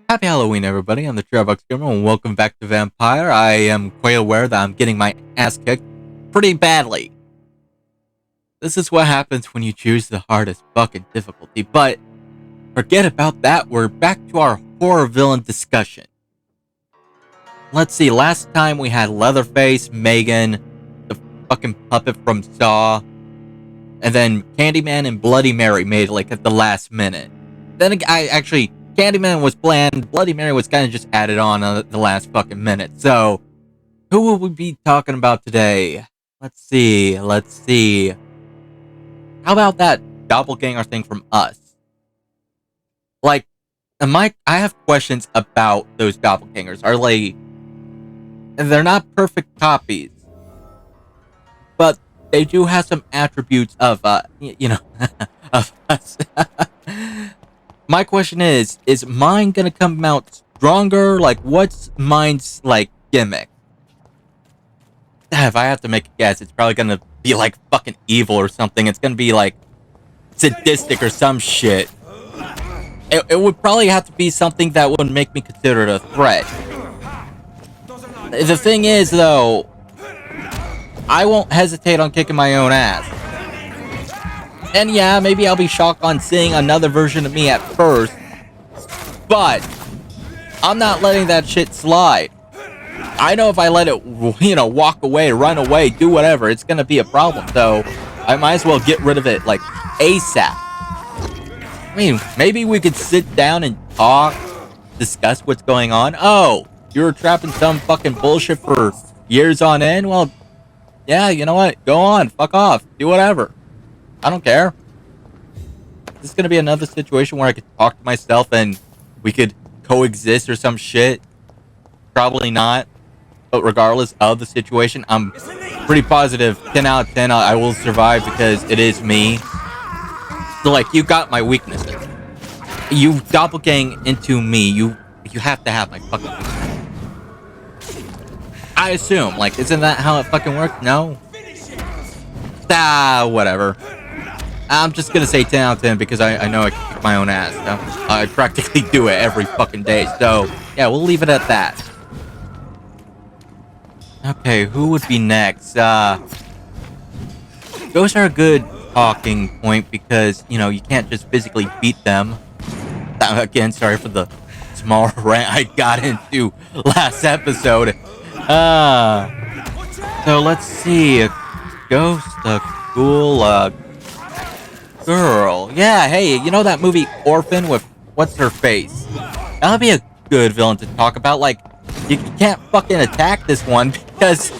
Happy Halloween, everybody. I'm the Trevor Gamer, and welcome back to Vampyr. I am quite aware that I'm getting my ass kicked pretty badly. This is what happens when you choose the hardest fucking difficulty, but forget about that. We're back to our horror villain discussion. Let's see, last time we had Leatherface, Megan, the fucking puppet from Saw, and then Candyman and Bloody Mary made like at the last minute. Then Candyman was planned, Bloody Mary was kind of just added on at the last fucking minute. So, who will we be talking about today? Let's see. How about that doppelganger thing from Us? Like, I have questions about those doppelgangers. They're not perfect copies, but they do have some attributes of, of us. My question is mine gonna come out stronger? Like, what's mine's, gimmick? If I have to make a guess, it's probably gonna be, fucking evil or something. It's gonna be, sadistic or some shit. It would probably have to be something that would make me consider it a threat. The thing is, though, I won't hesitate on kicking my own ass. And yeah, maybe I'll be shocked on seeing another version of me at first, but I'm not letting that shit slide. I know if I let it, walk away, run away, do whatever, it's gonna be a problem, so I might as well get rid of it, ASAP. I mean, maybe we could sit down and talk, discuss what's going on. Oh, you were trapped in some fucking bullshit for years on end? Well, yeah, you know what? Go on, fuck off, do whatever. I don't care. This is gonna be another situation where I could talk to myself and we could coexist or some shit. Probably not. But regardless of the situation, I'm pretty positive 10 out of 10 I will survive because it is me. So, you got my weaknesses. You doppelgang into me. You have to have my fucking weaknesses. I assume. Isn't that how it fucking works? No? Whatever. I'm just gonna say 10 out of 10 because I know I can kick my own ass. I practically do it every fucking day. So, yeah, we'll leave it at that. Okay, who would be next? Those are a good talking point because, you can't just physically beat them. Again, sorry for the small rant I got into last episode. So let's see. A ghost, a ghoul, girl. Yeah, hey, you know that movie Orphan with what's her face? That would be a good villain to talk about. You can't fucking attack this one because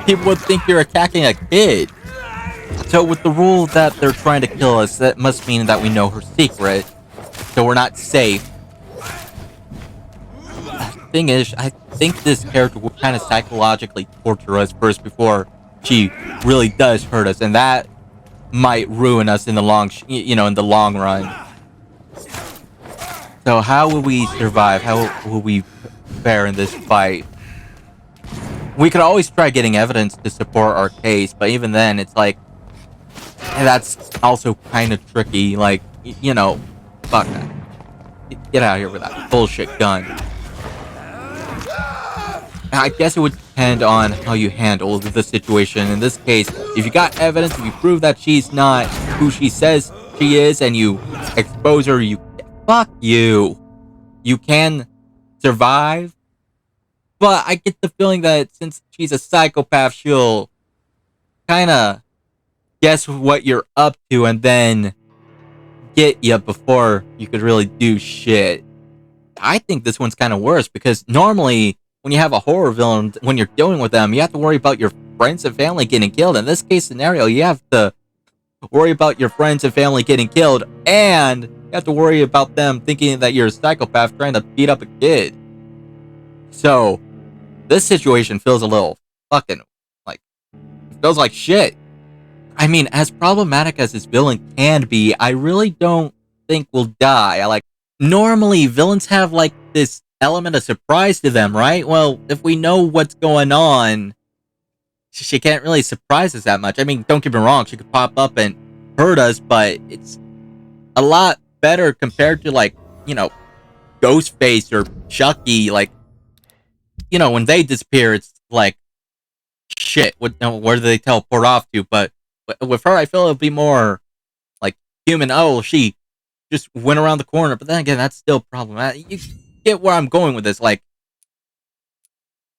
people would think you're attacking a kid. So with the rule that they're trying to kill us, that must mean that we know her secret. So we're not safe. The thing is, I think this character will kind of psychologically torture us first before she really does hurt us, and that might ruin us in the long run. So how will we survive? How will we fare in this fight? We could always try getting evidence to support our case, but even then, it's that's also kind of tricky. Fuck that. Get out of here with that bullshit gun. I guess it would depend on how you handle the situation. In this case, if you got evidence, if you prove that she's not who she says she is, and you expose her, fuck you. You can survive. But I get the feeling that since she's a psychopath, she'll kind of guess what you're up to and then get you before you could really do shit. I think this one's kind of worse because normally when you have a horror villain, when you're dealing with them, you have to worry about your friends and family getting killed. In this case scenario, you have to worry about your friends and family getting killed, and you have to worry about them thinking that you're a psychopath trying to beat up a kid. So, this situation feels a little fucking, it feels like shit. I mean, as problematic as this villain can be, I really don't think we'll die. Normally, villains have, this element of surprise to them, right? Well, if we know what's going on, she can't really surprise us that much. I mean, don't get me wrong, she could pop up and hurt us, but it's a lot better compared to, like, you know, Ghostface or Chucky. Like, you know, when they disappear, it's like, shit, where do they teleport off to? But with her, I feel it'll be more like human. Oh, she just went around the corner. But then again, that's still problematic. You get where I'm going with this. Like,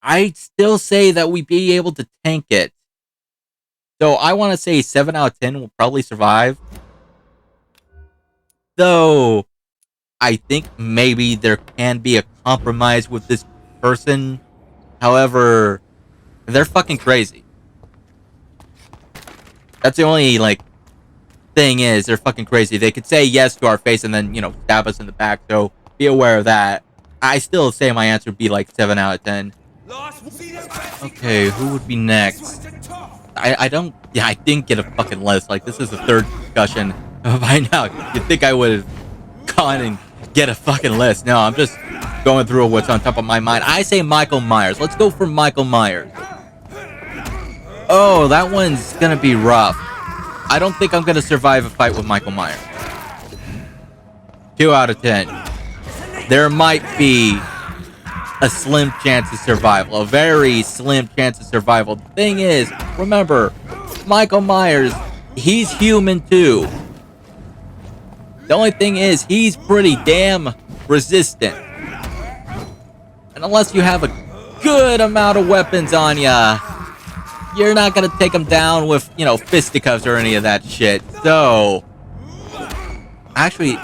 I'd still say that we'd be able to tank it. So I want to say 7 out of 10 will probably survive. Though, I think maybe there can be a compromise with this person. However, they're fucking crazy. That's the only, like, thing is, they're fucking crazy. They could say yes to our face and then, you know, stab us in the back. So be aware of that. I still say my answer would be like 7 out of 10. Okay, who would be next? I don't... Yeah, I didn't get a fucking list. Like, this is the third discussion. By now, you'd think I would have gone and get a fucking list. No, I'm just going through what's on top of my mind. I say Michael Myers. Let's go for Michael Myers. Oh, that one's gonna be rough. I don't think I'm gonna survive a fight with Michael Myers. 2 out of 10. There might be a slim chance of survival. A very slim chance of survival. The thing is, remember, Michael Myers, he's human too. The only thing is, he's pretty damn resistant. And unless you have a good amount of weapons on ya, you're not gonna take him down with, you know, fisticuffs or any of that shit. So, actually,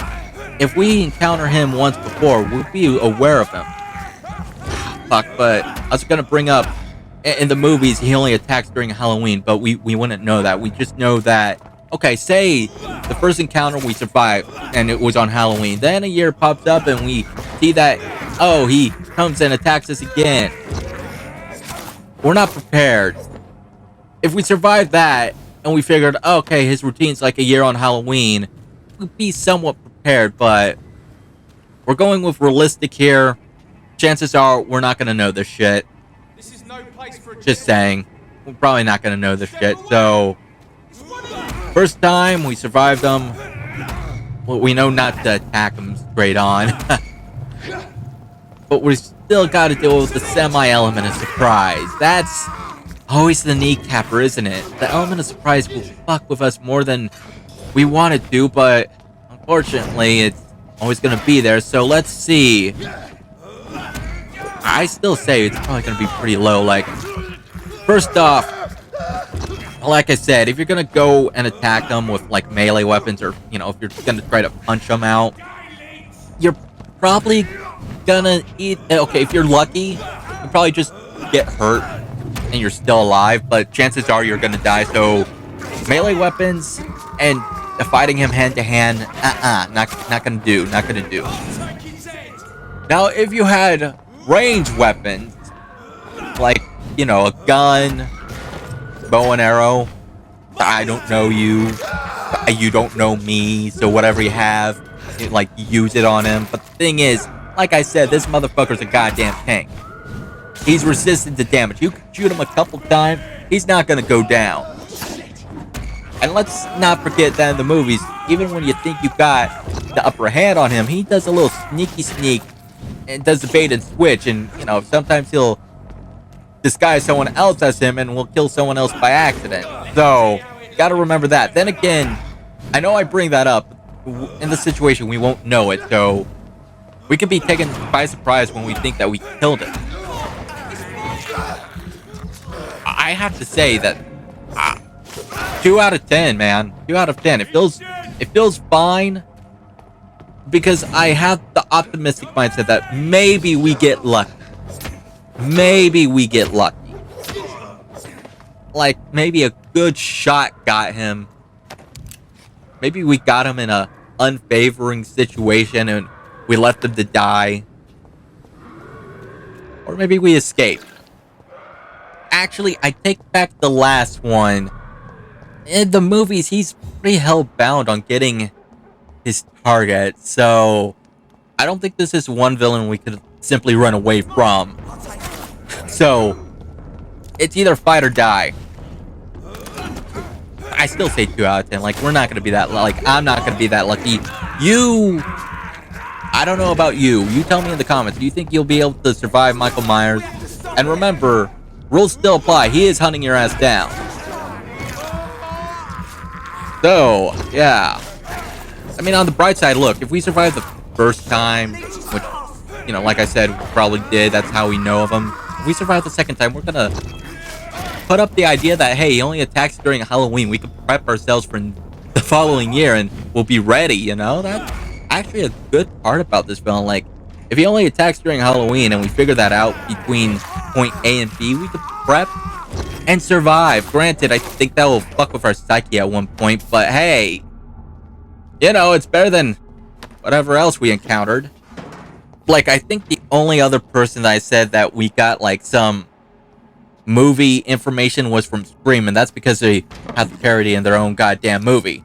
if we encounter him once before, we'll be aware of him. Fuck, but I was gonna bring up, in the movies, he only attacks during Halloween, but we wouldn't know that. We just know that, okay, say the first encounter we survived, and it was on Halloween. Then a year pops up, and we see that, oh, he comes and attacks us again. We're not prepared. If we survived that, and we figured, okay, his routine's like a year on Halloween, we'd be somewhat prepared, but we're going with realistic here. Chances are we're not gonna know this shit. This is no place for Just saying. We're probably not gonna know this shit, so... First time, we survived them. Well, we know not to attack them straight on. But we still gotta deal with the semi-element of surprise. That's always the kneecapper, isn't it? The element of surprise will fuck with us more than we want to, but unfortunately, it's always gonna be there, so let's see. I still say it's probably gonna be pretty low. Like, first off, like I said, if you're gonna go and attack them with, like, melee weapons, or, you know, if you're gonna try to punch them out, you're probably gonna eat... Okay, if you're lucky, you probably just get hurt and you're still alive, but chances are you're gonna die. So melee weapons and fighting him hand to hand, not gonna do. Now, if you had ranged weapons, like, you know, a gun, bow and arrow, I don't know you, you don't know me, so whatever you have, like, use it on him. But the thing is, like I said, this motherfucker's a goddamn tank. He's resistant to damage. You can shoot him a couple times, he's not gonna go down. And let's not forget that in the movies, even when you think you've got the upper hand on him, he does a little sneaky sneak and does the bait and switch, and, you know, sometimes he'll disguise someone else as him and will kill someone else by accident. So, gotta remember that. Then again, I know I bring that up. In the situation, we won't know it, so we could be taken by surprise when we think that we killed it. I have to say that 2 out of 10, man. 2 out of 10. It feels fine, because I have the optimistic mindset that maybe we get lucky. Maybe we get lucky. Like, maybe a good shot got him. Maybe we got him in a unfavoring situation and we left him to die. Or maybe we escaped. Actually, I take back the last one. In the movies, he's pretty hell-bound on getting his target, so I don't think this is one villain we could simply run away from. So, it's either fight or die. I still say 2 out of 10. Like, we're not gonna be that, like, I'm not gonna be that lucky. I don't know about you. You tell me in the comments. Do you think you'll be able to survive Michael Myers? And remember, rules still apply. He is hunting your ass down. So, yeah. I mean, on the bright side, look, if we survive the first time, which, you know, like I said, we probably did. That's how we know of him. If we survive the second time, we're gonna put up the idea that, hey, he only attacks during Halloween. We can prep ourselves for the following year and we'll be ready, you know? That's actually a good part about this film. Like, if he only attacks during Halloween and we figure that out between point A and B, we could prep and survive. Granted, I think that will fuck with our psyche at one point, but hey, you know, it's better than whatever else we encountered. Like, I think the only other person that I said that we got, like, some movie information was from Scream, and that's because they have the parody in their own goddamn movie.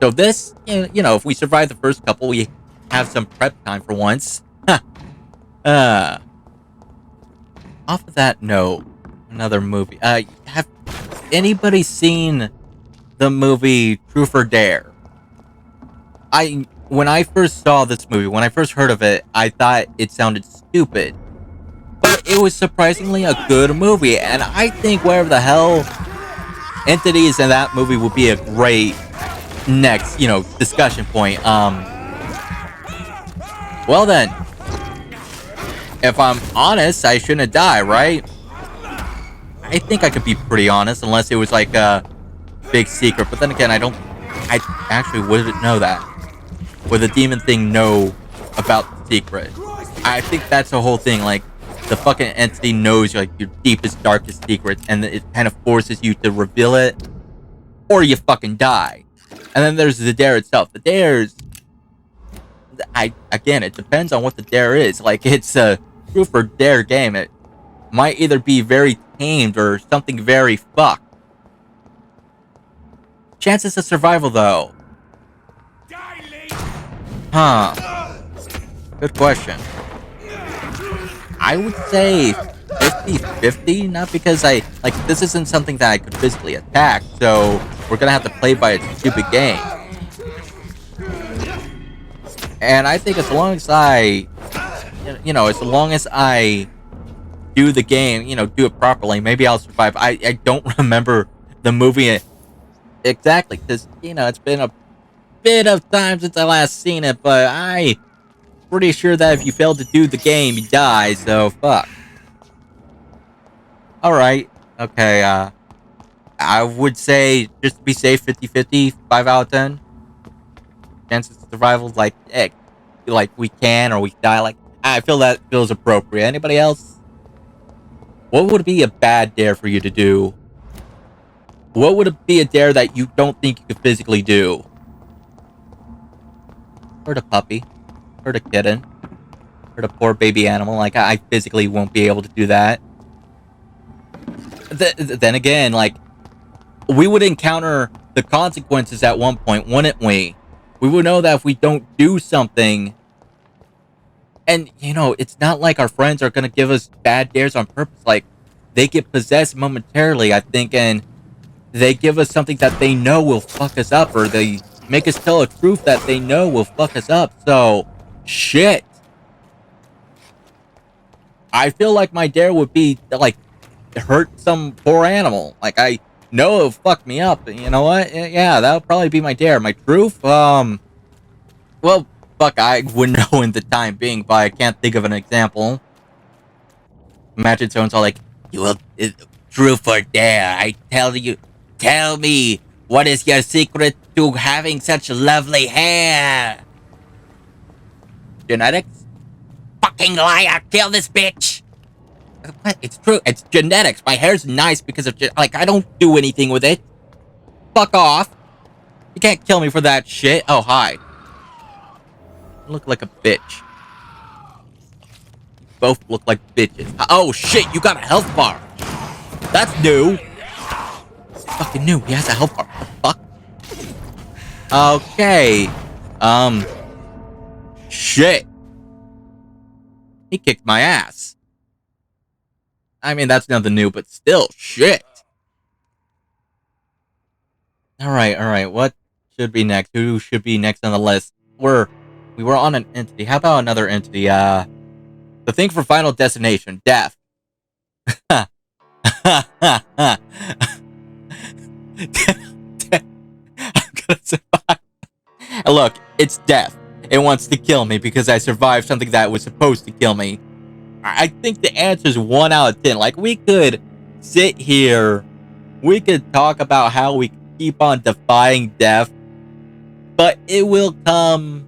So this, you know, if we survive the first couple, we have some prep time for once. Off of that note, another movie. Have anybody seen the movie Truth or Dare? When I first saw this movie, when I first heard of it, I thought it sounded stupid. But it was surprisingly a good movie, and I think whatever the hell entities in that movie would be a great next, you know, discussion point. Well then, if I'm honest, I shouldn't die, right? I think I could be pretty honest, unless it was like a big secret. But then again, I actually wouldn't know that. Would the demon thing know about the secret? I think that's the whole thing. Like, the fucking entity knows, like, your deepest, darkest secrets, and it kind of forces you to reveal it, or you fucking die. And then there's the dare itself. The dares, again, it depends on what the dare is. Like, it's a Truth or Dare game. It might either be very tamed or something very fucked. Chances of survival, though. Huh. Good question. I would say 50-50, not because this isn't something that I could physically attack, so we're gonna have to play by a stupid game. And I think as long as I, you know, as long as I do the game, you know, do it properly, maybe I'll survive. I don't remember the movie exactly, because, you know, it's been a bit of time since I last seen it, but I pretty sure that if you fail to do the game, you die, so fuck. Alright, okay, I would say, just to be safe, 50-50, 5 out of 10. Chances of survival, like, like we can or we die, like, I feel that feels appropriate. Anybody else? What would be a bad dare for you to do? What would it be a dare that you don't think you could physically do? Hurt a puppy. Hurt a kitten. Hurt a poor baby animal. Like, I physically won't be able to do that. Then again, like, we would encounter the consequences at one point, wouldn't we? We would know that if we don't do something, and, you know, it's not like our friends are gonna give us bad dares on purpose. Like, they get possessed momentarily, I think, and they give us something that they know will fuck us up, or they make us tell a truth that they know will fuck us up. So, shit. I feel like my dare would be, like, hurt some poor animal. Like, I know it'll fuck me up. You know what? Yeah, that would probably be my dare. My truth? Well, fuck, I wouldn't know in the time being, but I can't think of an example. Imagine someone's all like, you will, truth or dare, I tell you, tell me, what is your secret to having such lovely hair? Genetics? Fucking liar, kill this bitch! What? It's true, it's genetics. My hair's nice because of, like, I don't do anything with it. Fuck off. You can't kill me for that shit. Oh, hi. You look like a bitch. You both look like bitches. Oh, shit, you got a health bar. That's new. Fucking new. He has a health bar. Fuck. Okay. Shit. He kicked my ass. I mean, that's nothing new, but still, shit. Alright, what should be next? Who should be next on the list? We were on an entity. How about another entity? The thing for Final Destination, death. I'm gonna survive. Look, it's death. It wants to kill me because I survived something that was supposed to kill me. I think the answer is 1 out of 10. Like, we could sit here, we could talk about how we keep on defying death, but it will come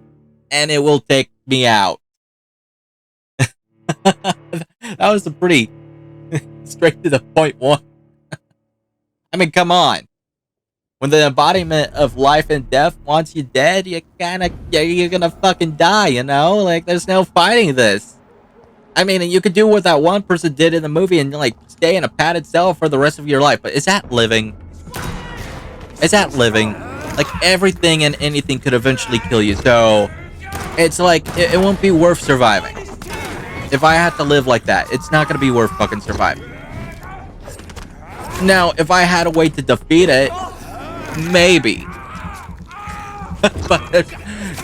and it will take me out. That was a pretty straight to the point one. I mean, come on. When the embodiment of life and death wants you dead, you're gonna fucking die, you know? Like, there's no fighting this. I mean, you could do what that one person did in the movie and, like, stay in a padded cell for the rest of your life, but is that living? Is that living? Like, everything and anything could eventually kill you, so it's like, it won't be worth surviving. If I had to live like that, it's not gonna be worth fucking surviving. Now, if I had a way to defeat it, maybe. But there's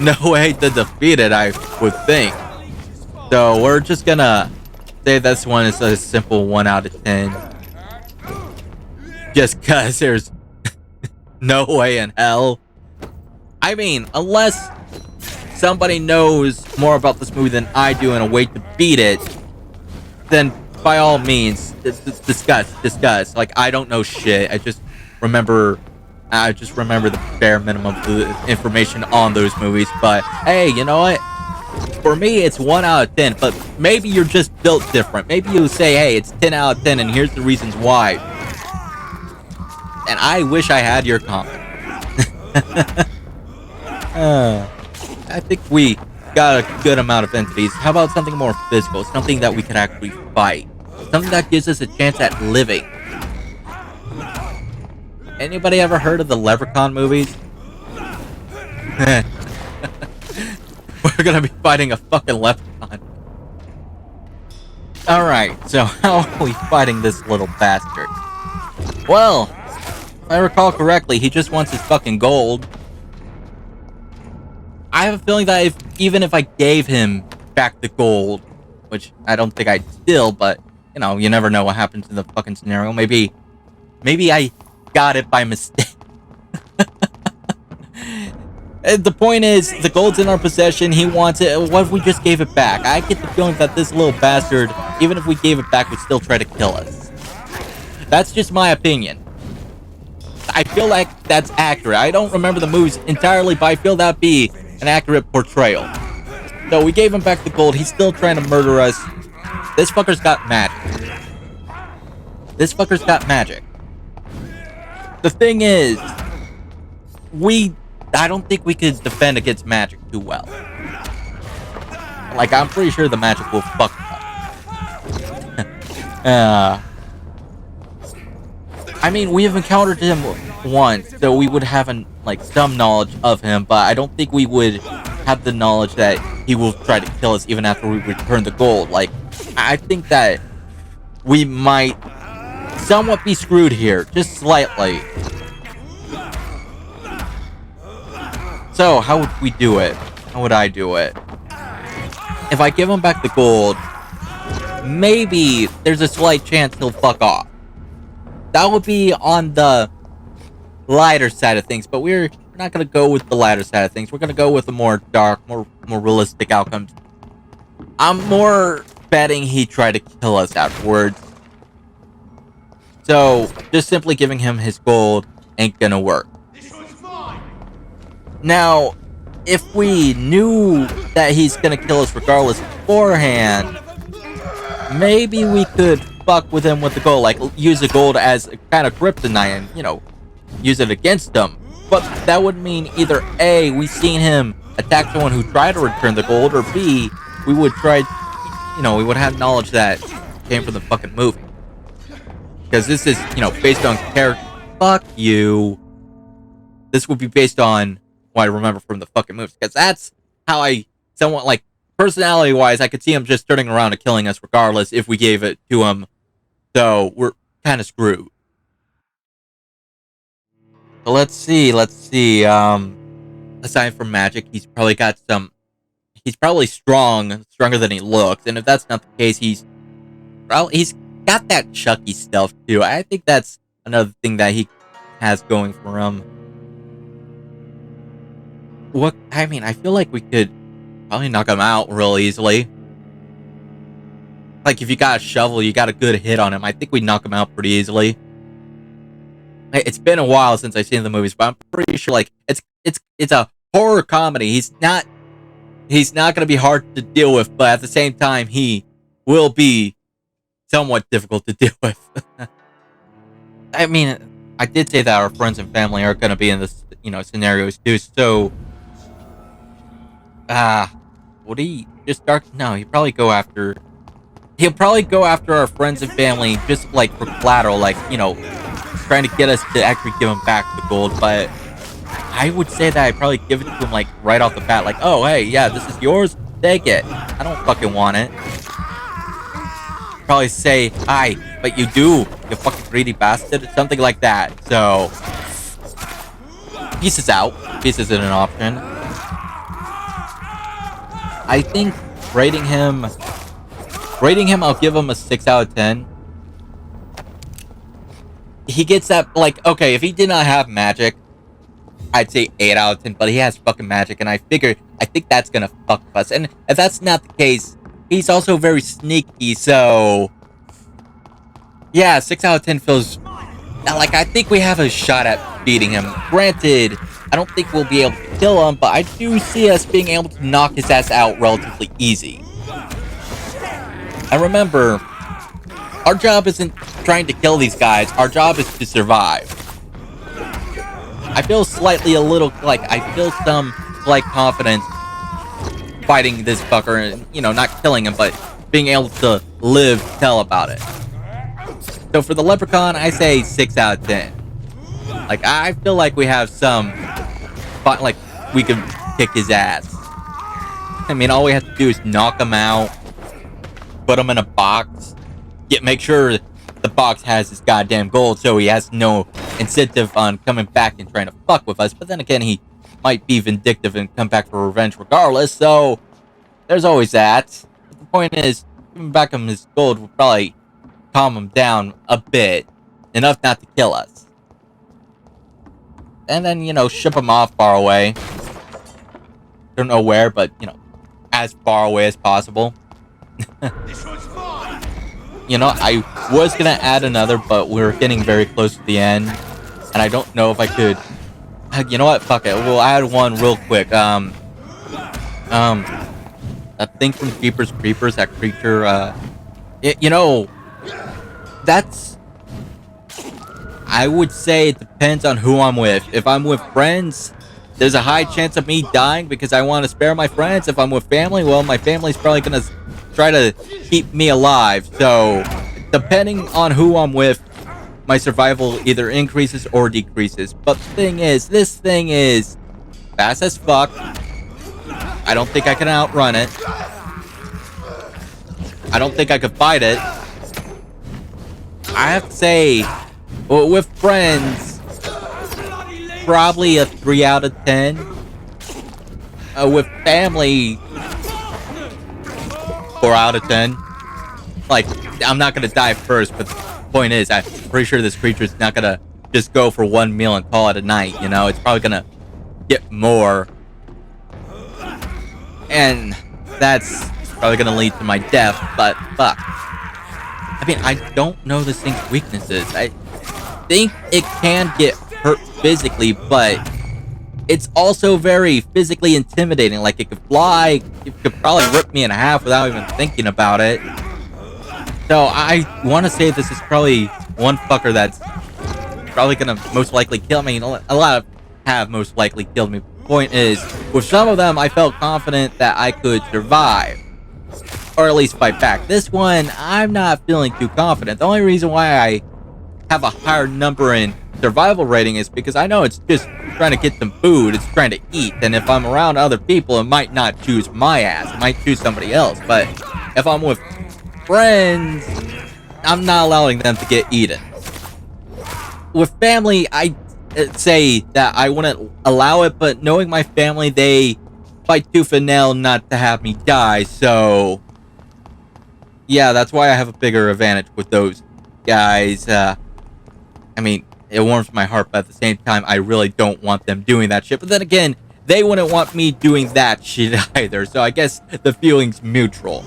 no way to defeat it, I would think. So we're just gonna say this one is a simple 1 out of 10. Just cause there's no way in hell. I mean, unless somebody knows more about this movie than I do and a way to beat it, then by all means, discuss. Like, I don't know shit. I just remember the bare minimum of the information on those movies. But hey, you know what? For me, it's 1 out of 10. But maybe you're just built different. Maybe you say, hey, it's 10 out of 10, and here's the reasons why. And I wish I had your comment. I think we got a good amount of entities. How about something more physical? Something that we could actually fight. Something that gives us a chance at living. Anybody ever heard of the Leprechaun movies? We're gonna be fighting a fucking leprechaun. Alright, so how are we fighting this little bastard? Well, if I recall correctly, he just wants his fucking gold. I have a feeling that even if I gave him back the gold, which I don't think I'd steal, but, you know, you never know what happens in the fucking scenario. Maybe I got it by mistake. The point is, the gold's in our possession, he wants it. What if we just gave it back? I get the feeling that this little bastard, even if we gave it back, would still try to kill us. That's just my opinion. I feel like that's accurate. I don't remember the movies entirely, but I feel that'd be an accurate portrayal. So we gave him back the gold, he's still trying to murder us. This fucker's got magic. This fucker's got magic. The thing is, I don't think we could defend against magic too well. Like, I'm pretty sure the magic will fuck up. I mean, we have encountered him once, so we would have some knowledge of him, but I don't think we would have the knowledge that he will try to kill us even after we return the gold. Like, I think that we might somewhat be screwed here, just slightly. So, how would we do it? How would I do it? If I give him back the gold, maybe there's a slight chance he'll fuck off. That would be on the lighter side of things, but we're not going to go with the lighter side of things. We're going to go with the more dark, more realistic outcomes. I'm more betting he tried to kill us afterwards. So, just simply giving him his gold ain't gonna work. Now, if we knew that he's gonna kill us regardless beforehand, maybe we could fuck with him with the gold, like use the gold as a kind of kryptonite and, you know, use it against him. But that would mean either A, we seen him attack someone who tried to return the gold, or B, we would try, you know, we would have knowledge that came from the fucking movie. Because this is, you know, based on character. Fuck you. This would be based on what I remember from the fucking movies. Because that's how I, somewhat like, personality-wise, I could see him just turning around and killing us regardless if we gave it to him So we're kind of screwed. So let's see. Aside from magic, he's probably got some. He's probably stronger than he looks. And if that's not the case, he's got that Chucky stuff too. I think that's another thing that he has going for him. What I mean, I feel like we could probably knock him out real easily. Like if you got a shovel, you got a good hit on him. I think we knock him out pretty easily. It's been a while since I've seen the movies, but I'm pretty sure like it's a horror comedy. He's not going to be hard to deal with, but at the same time, he will be somewhat difficult to deal with. I mean, I did say that our friends and family are going to be in this, scenarios too. So, would he just start? No, he'll probably go after our friends and family just like for collateral, like trying to get us to actually give him back the gold. But I would say that I'd probably give it to him like right off the bat, like, oh hey, yeah, this is yours, take it. I don't fucking want it. Probably say, hi, but you do, you fucking greedy bastard, something like that. So pieces out. Peace isn't an option. I think rating him, I'll give him a 6 out of 10. He gets that, like, okay, if he did not have magic, I'd say 8 out of 10, but he has fucking magic, and I think that's gonna fuck us. And if that's not the case, he's also very sneaky, so yeah, 6 out of 10 feels like I think we have a shot at beating him. Granted, I don't think we'll be able to kill him, but I do see us being able to knock his ass out relatively easy. And remember, our job isn't trying to kill these guys, our job is to survive. I feel some slight confidence fighting this fucker and, not killing him, but being able to live to tell about it. So for the leprechaun, I say 6 out of 10. Like, I feel like we have like, we can kick his ass. I mean, all we have to do is knock him out, put him in a box, make sure the box has his goddamn gold, so he has no incentive on coming back and trying to fuck with us. But then again, he might be vindictive and come back for revenge regardless, so there's always that. But the point is, giving back him his gold will probably calm him down a bit, enough not to kill us. And then, ship him off far away. Don't know where, but, as far away as possible. I was gonna add another, but we're getting very close to the end, and I don't know if I could. You know what? Fuck it. We'll add one real quick. That thing from Jeepers Creepers, that creature. That's. I would say it depends on who I'm with. If I'm with friends, there's a high chance of me dying because I want to spare my friends. If I'm with family, well, my family's probably gonna try to keep me alive. So, depending on who I'm with, my survival either increases or decreases. But the thing is, this thing is fast as fuck. I don't think I can outrun it. I don't think I could fight it. I have to say, with friends, probably a 3 out of 10. With family, 4 out of 10. Like, I'm not gonna die first, but the point is, I'm pretty sure this creature's not gonna just go for one meal and call it a night, It's probably gonna get more. And that's probably gonna lead to my death, but fuck. I mean, I don't know this thing's weaknesses. I think it can get hurt physically, but it's also very physically intimidating. Like, it could fly, it could probably rip me in half without even thinking about it. So I want to say this is probably one fucker that's probably gonna most likely kill me. A lot of have most likely killed me. Point is, with some of them, I felt confident that I could survive, or at least fight back. This one, I'm not feeling too confident. The only reason why I have a higher number in survival rating is because I know it's just trying to get some food, it's trying to eat, and if I'm around other people, it might not choose my ass, it might choose somebody else. But if I'm with friends, I'm not allowing them to get eaten. With family, I say that I wouldn't allow it, but knowing my family, they fight tooth and nail not to have me die, so yeah, that's why I have a bigger advantage with those guys. I mean, it warms my heart, but at the same time, I really don't want them doing that shit. But then again, they wouldn't want me doing that shit either, so I guess the feeling's mutual.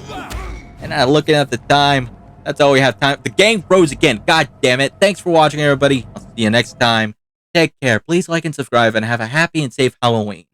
And looking at the time, that's all we have time. The game froze again. God damn it. Thanks for watching, everybody. I'll see you next time. Take care. Please like and subscribe, and have a happy and safe Halloween.